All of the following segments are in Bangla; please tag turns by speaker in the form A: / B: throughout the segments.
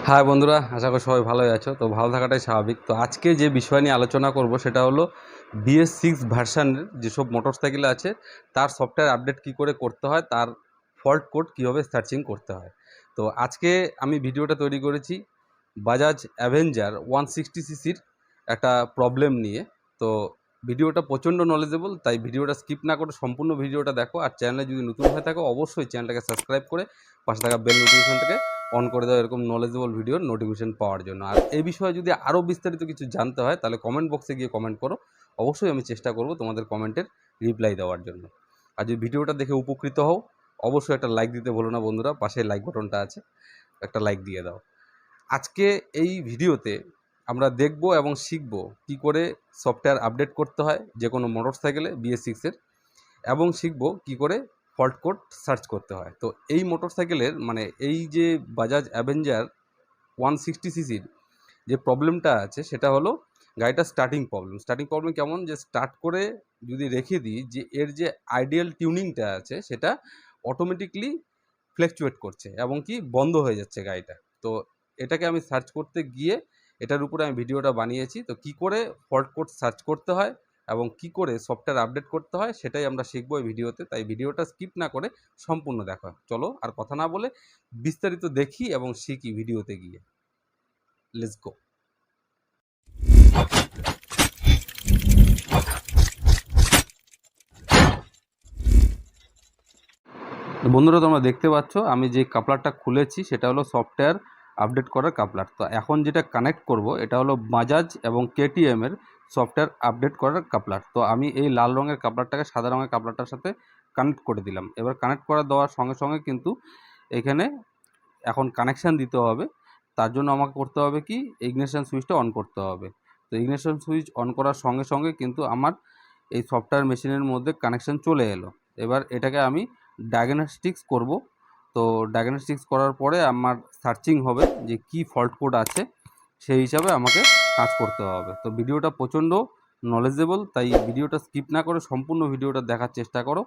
A: হাই বন্ধুরা, আশা করি সবাই ভালোই আছো। তো ভালো থাকাটাই স্বাভাবিক। তো আজকে যে বিষয় নিয়ে আলোচনা করব সেটা হলো BS6 ভার্সানের যেসব মোটরসাইকেল আছে তার সফটওয়্যার আপডেট কী করে করতে হয়, তার ফল্ট কোড কীভাবে সার্চিং করতে হয়। তো আজকে আমি ভিডিওটা তৈরি করেছি বাজাজ অ্যাভেঞ্জার 160cc একটা প্রবলেম নিয়ে। তো ভিডিওটা প্রচণ্ড নলেজেবল, তাই ভিডিওটা স্কিপ না করে সম্পূর্ণ ভিডিওটা দেখো। আর চ্যানেলে যদি নতুন হয়ে থাকো অবশ্যই চ্যানেলটাকে সাবস্ক্রাইব করে পাশে থাকা বেল নোটিফিকেশনটাকে অন করে দাও এরকম নলেজেবল ভিডিওর নোটিফিকেশন পাওয়ার জন্য। আর এই বিষয়ে যদি আরও বিস্তারিত কিছু জানতে হয় তাহলে কমেন্ট বক্সে গিয়ে কমেন্ট করো, অবশ্যই আমি চেষ্টা করব তোমাদের কমেন্টের রিপ্লাই দেওয়ার জন্য। আর যদি ভিডিওটা দেখে উপকৃত হও অবশ্যই একটা লাইক দিতে ভুলো না বন্ধুরা, পাশে লাইক বাটনটা আছে, একটা লাইক দিয়ে দাও। আজকে এই ভিডিওতে আমরা দেখব এবং শিখব কী করে সফটওয়্যার আপডেট করতে হয় যে কোনো মোটরসাইকেলে BS6-এর, এবং শিখব কী করে ফল্ট কোড সার্চ করতে হয়। তো এই মোটরসাইকেলের মানে এই যে বাজাজ অ্যাভেঞ্জার 160cc যে প্রবলেমটা আছে সেটা হলো গাড়িটার স্টার্টিং প্রবলেম কেমন, যে স্টার্ট করে যদি রেখে দিই যে এর যে আইডিয়াল টিউনিংটা আছে সেটা অটোমেটিকলি ফ্ল্যাকচুয়েট করছে এবং কি বন্ধ হয়ে যাচ্ছে গাড়িটা। তো এটাকে আমি সার্চ করতে গিয়ে এটার উপরে আমি ভিডিওটা বানিয়েছি। তো কি করে ফল্ট কোড সার্চ করতে হয় এবং কি করে সফটওয়্যার আপডেট করতে হয় সেটাই আমরা শিখবো এই ভিডিওতে। তাই ভিডিওটা স্কিপ না করে সম্পূর্ণ দেখা। চলো আর কথা না বলে বিস্তারিত দেখি এবং শিখি ভিডিওতে গিয়ে। Let's go. বন্ধুরা, তোমরা দেখতে পাচ্ছ আমি যে কাপলারটা খুলেছি সেটা হলো সফটওয়্যার আপডেট করার কাপলার। তো এখন যেটা কানেক্ট করব এটা হলো বাজাজ এবং KTM-এর সফটওয়্যার আপডেট করার কাপলার। তো আমি এই লাল রঙের কাপলারটাকে সাদা রঙের কাপলারটার সাথে কানেক্ট করে দিলাম। এবার কানেক্ট করা দেওয়ার সঙ্গে সঙ্গে কিন্তু এখানে এখন কানেকশান দিতে হবে। তার জন্য আমাকে করতে হবে কি, ইগনিশন সুইচটা অন করতে হবে। তো ইগনিশন সুইচ অন করার সঙ্গে সঙ্গে কিন্তু আমার এই সফটওয়্যার মেশিনের মধ্যে কানেকশান চলে এলো। এবার এটাকে আমি ডায়াগনস্টিক্স করব। তো ডায়াগনস্টিক্স করার পরে আমার সার্চিং হবে যে কি ফল্ট কোড আছে, সেই হিসাবে আমাকে কাজ করতে হবে। তো ভিডিওটা প্রচণ্ড নলেজেবল, তাই ভিডিওটা স্কিপ না করে সম্পূর্ণ ভিডিওটা দেখার চেষ্টা করো,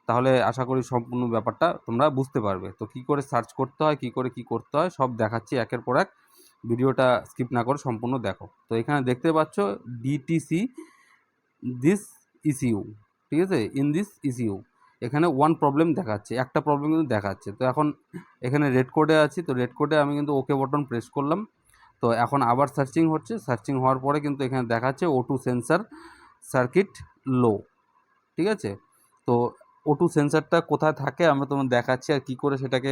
A: তাহলে আশা করি সম্পূর্ণ ব্যাপারটা তোমরা বুঝতে পারবে। তো কী করে সার্চ করতে হয়, কী করে কী করতে হয় সব দেখাচ্ছি একের পর এক, ভিডিওটা স্কিপ না করে সম্পূর্ণ দেখো। তো এখানে দেখতে পাচ্ছ DTC দিস ইসিউ, ঠিক আছে, ইন দিস ইসিউ এখানে ওয়ান প্রবলেম দেখাচ্ছে, একটা প্রবলেম কিন্তু দেখাচ্ছে। তো এখন এখানে রেড কোডে আছি, তো রেড কোডে আমি কিন্তু ওকে বাটন প্রেস করলাম। তো এখন আবার সার্চিং হচ্ছে, সার্চিং হওয়ার পরে কিন্তু এখানে দেখাচ্ছে O2 সেন্সার সার্কিট লো, ঠিক আছে। তো O2 সেন্সারটা কোথায় থাকে আমরা তোমাদের দেখাচ্ছি, আর কী করে সেটাকে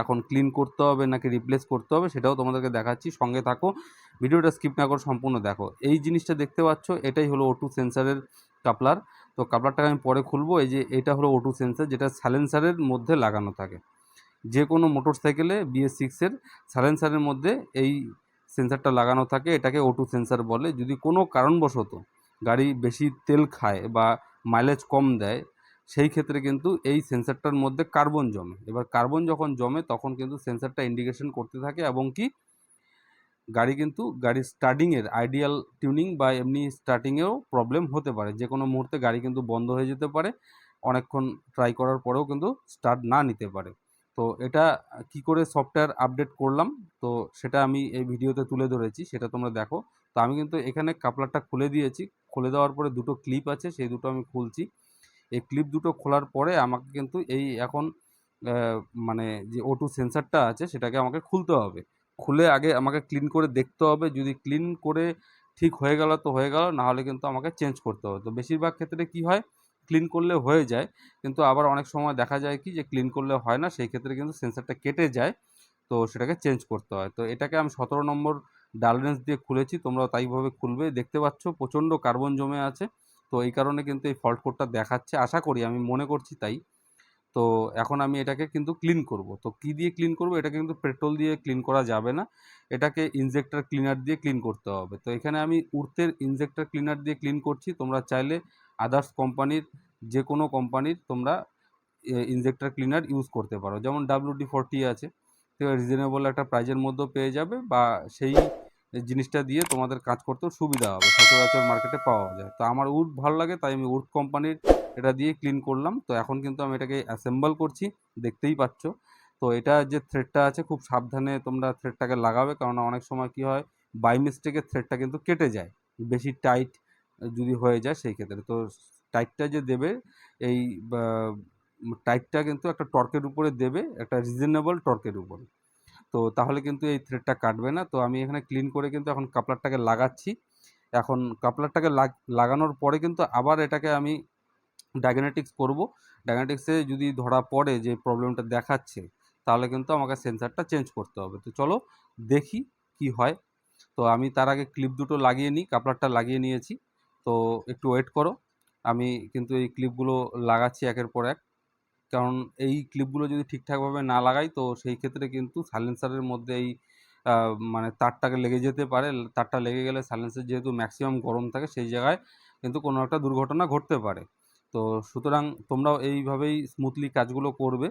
A: এখন ক্লিন করতে হবে নাকি রিপ্লেস করতে হবে সেটাও তোমাদেরকে দেখাচ্ছি। সঙ্গে থাকো, ভিডিওটা স্কিপ না করে সম্পূর্ণ দেখো। এই জিনিসটা দেখতে পাচ্ছ এটাই হলো O2 সেন্সারের কাপলার। তো কাপলারটাকে আমি পরে খুলবো। এই যে এটা হলো O2 সেন্সার, যেটা সাইলেন্সারের মধ্যে লাগানো থাকে। যে কোনো মোটরসাইকেলে BS6-এর সাইলেন্সারের মধ্যে এই সেন্সারটা লাগানো থাকে, এটাকে O2 সেন্সার বলে। যদি কোনো কারণবশত গাড়ি বেশি তেল খায় বা মাইলেজ কম দেয় সেই ক্ষেত্রে কিন্তু এই সেন্সারটার মধ্যে কার্বন জমে। এবার কার্বন যখন জমে তখন কিন্তু সেন্সারটা ইন্ডিকেশন করতে থাকে এবং কি গাড়ির স্টার্টিংয়ের আইডিয়াল টিউনিং বা এমনি স্টার্টিংয়েও প্রবলেম হতে পারে। যে কোনো মুহূর্তে গাড়ি কিন্তু বন্ধ হয়ে যেতে পারে, অনেকক্ষণ ট্রাই করার পরেও কিন্তু স্টার্ট না নিতে পারে। তো এটা কি করে সফটওয়্যার আপডেট করলাম তো সেটা আমি এই ভিডিওতে তুলে ধরেছি, সেটা তোমরা দেখো। তো আমি কিন্তু এখানে কাপলারটা খুলে দিয়েছি, খুলে দেওয়ার পরে দুটো ক্লিপ আছে, সেই দুটো আমি খুলছি। এই ক্লিপ দুটো খোলার পরে আমাকে কিন্তু এই এখন মানে যে O2 সেন্সারটা আছে সেটাকে আমাকে খুলতে হবে। খুলে আগে আমাকে ক্লিন করে দেখতে হবে, যদি ক্লিন করে ঠিক হয়ে গেল তো হয়ে গেল, না হলে কিন্তু আমাকে চেঞ্জ করতে হবে। তো বেশিরভাগ ক্ষেত্রে কি হয়, ক্লিন করলে হয়ে যায়, কিন্তু আবার অনেক সময় দেখা যায় কি যে ক্লিন করলে হয় না, সেই ক্ষেত্রে কিন্তু সেন্সারটা কেটে যায়, তো সেটাকে চেঞ্জ করতে হয়। তো এটাকে আমি 17 নম্বর ডাল রেঞ্জ দিয়ে খুলেছি, তোমরাও তাইভাবে খুলবে। দেখতে পাচ্ছ প্রচণ্ড কার্বন জমে আছে, তো এই কারণে কিন্তু এই ফল্ট কোডটা দেখাচ্ছে, আশা করি, আমি মনে করছি তাই। তো এখন আমি এটাকে কিন্তু ক্লিন করব। তো কি দিয়ে ক্লিন করব, এটাকে কিন্তু পেট্রোল দিয়ে ক্লিন করা যাবে না, এটাকে ইনজেক্টর ক্লিনার দিয়ে ক্লিন করতে হবে। তো এখানে আমি উর্থের ইনজেক্টর ক্লিনার দিয়ে ক্লিন করছি। তোমরা চাইলে আদার্স কোম্পানির, যে কোনো কোম্পানির তোমরা ইনজেক্টর ক্লিনার ইউজ করতে পারো, যেমন WD-40 আছে, তো রিজনেবল একটা প্রাইজের মধ্যেও পেয়ে যাবে, বা সেই জিনিসটা দিয়ে তোমাদের কাজ করতেও সুবিধা হবে, সচরাচর মার্কেটে পাওয়া যায়। তো আমার উড ভালো লাগে তাই আমি উড কোম্পানির এটা দিয়ে ক্লিন করলাম। তো এখন কিন্তু আমি এটাকে অ্যাসেম্বল করছি, দেখতেই পাচ্ছ। তো তো এটা যে থ্রেডটা আছে খুব সাবধানে তোমরা থ্রেডটাকে লাগাবে, কারণ অনেক সময় কি হয় বাই মিস্টেকে থ্রেডটা কিন্তু কেটে যায় বেশি টাইট যদি হয়ে যায় সেই ক্ষেত্রে। তো টাইটটা যে দেবে এই টাইটটা কিন্তু একটা টর্কের উপরে দেবে, একটা রিজনেবল টর্কের উপরে, তো তাহলে কিন্তু এই থ্রেডটা কাটবে না। তো আমি এখানে ক্লিন করে কিন্তু এখন কাপলারটাকে লাগাচ্ছি। এখন কাপলারটাকে লাগানোর পরে কিন্তু আবার এটাকে আমি ডায়াগনস্টিক্স করব। ডায়াগনস্টিক্সে যদি ধরা পড়ে যে প্রবলেমটা দেখাচ্ছে, তাহলে কিন্তু আমাকে সেন্সারটা চেঞ্জ করতে হবে। তো চলো দেখি কি হয়। তো আমি তার আগে ক্লিপ দুটো লাগিয়ে নিই, কাপলারটা লাগিয়ে নিয়েছি। তো একটু ওয়েট করো, আমি কিন্তু এই ক্লিপগুলো লাগাচ্ছি একের পর এক। কারণ এই ক্লিপগুলো যদি ঠিকঠাকভাবে না লাগাই, তো সেই ক্ষেত্রে কিন্তু সাইলেন্সারের মধ্যে এই মানে তারটাকে লেগে যেতে পারে। তারটা লেগে গেলে সাইলেন্সার যেহেতু ম্যাক্সিমাম গরম থাকে, সেই জায়গায় কিন্তু কোনো একটা দুর্ঘটনা ঘটতে পারে। তো সুতরাং তোমরাও এইভাবেই স্মুথলি কাজগুলো করবে।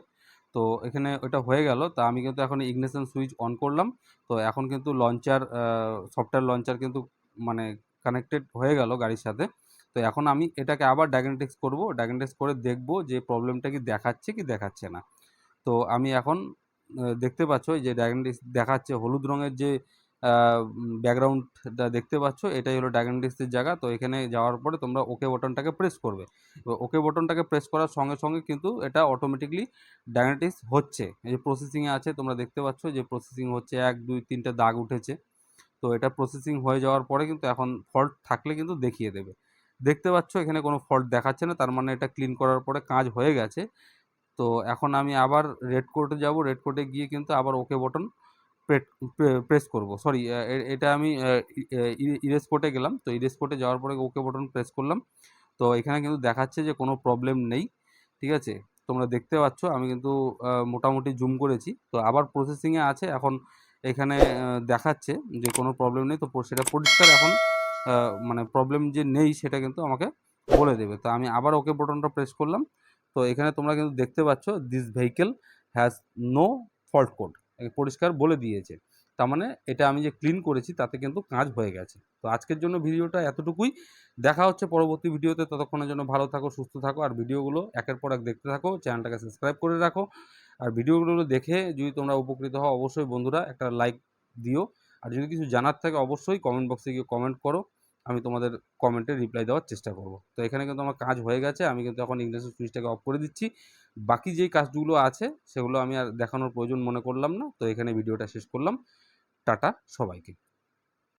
A: তো এখানে ওটা হয়ে গেল। তা আমি কিন্তু এখন ইগনিশন সুইচ অন করলাম। তো এখন কিন্তু লঞ্চার, সফটওয়্যার লঞ্চার কিন্তু মানে কানেক্টেড হয়ে গেল গাড়ির সাথে। তো এখন আমি এটাকে আবার ডায়াগনস্টিক্স করব, ডায়াগনস্টিক্স করে দেখব যে প্রবলেমটা কি দেখাচ্ছে কি দেখাচ্ছে না। তো আমি এখন দেখতে পাচ্ছ যে ডায়াগনস্টিক্স দেখাচ্ছে হলুদ রঙের যে ব্যাকগ্রাউন্ডটা দেখতে পাচ্ছ, এটাই হলো ডায়াগনস্টিক্সের জায়গা। তো এখানে যাওয়ার পরে তোমরা ওকে বাটনটাকে প্রেস করবে। এবার ওকে বাটনটাকে প্রেস করার সঙ্গে সঙ্গে কিন্তু এটা অটোমেটিকলি ডায়াগনস্টিক্স হচ্ছে। এই যে প্রসেসিংয়ে আছে, তোমরা দেখতে পাচ্ছ যে প্রসেসিং হচ্ছে, 1 2 3টে দাগ উঠেছে। তো এটা প্রসেসিং হয়ে যাওয়ার পরে কিন্তু এখন ফল্ট থাকলে কিন্তু দেখিয়ে দেবে। দেখতে পাচ্ছ এখানে কোনো ফল্ট দেখাচ্ছে না, তার মানে এটা ক্লিন করার পরে কাজ হয়ে গেছে। তো এখন আমি আবার রেড কোডে যাব, রেড কোডে গিয়ে কিন্তু আবার ওকে বটন প্রেস করব। সরি, এটা আমি ইরেজ কোডে গেলাম। তো ইরেজ কোডে যাওয়ার পরে ওকে বটন প্রেস করলাম। তো এখানে কিন্তু দেখাচ্ছে যে কোনো প্রবলেম নেই, ঠিক আছে। তোমরা দেখতে পাচ্ছ আমি কিন্তু মোটামুটি জুম করেছি। তো আবার প্রসেসিংয়ে আছে এখন। এখানে দেখাচ্ছে যে কোনো প্রবলেম নেই। তো সেটা পরিষ্কার এখন, মানে প্রবলেম যে নেই সেটা কিন্তু আমাকে বলে দেবে। তো আমি আবার ওকে বটনটা প্রেস করলাম। তো এখানে তোমরা কিন্তু দেখতে পাচ্ছ this vehicle has no fault code, পরিষ্কার বলে দিয়েছে। তার মানে এটা আমি যে ক্লিন করেছি তাতে কিন্তু কাজ হয়ে গেছে। তো আজকের জন্য ভিডিওটা এতটুকুই। দেখা হচ্ছে পরবর্তী ভিডিওতে। ততক্ষণের জন্য ভালো থাকো, সুস্থ থাকো, আর ভিডিওগুলো একের পর এক দেখতে থাকো। চ্যানেলটাকে সাবস্ক্রাইব করে রাখো। আর ভিডিওগুলো দেখে যদি তোমরা উপকৃত হও, অবশ্যই বন্ধুরা একটা লাইক দিও। আর যদি কিছু জানার থাকে অবশ্যই কমেন্ট বক্সে গিয়ে কমেন্ট করো, আমি তোমাদের কমেন্টে রিপ্লাই দেওয়ার চেষ্টা করব। তো এখানে কিন্তু আমার কাজ হয়ে গেছে, আমি কিন্তু এখন ইগনিশন সুইচটাকে অফ করে দিচ্ছি। বাকি যেই কাজগুলো আছে সেগুলো আমি আর দেখানোর প্রয়োজন মনে করলাম না। তো এখানে ভিডিওটা শেষ করলাম। টাটা সবাইকে।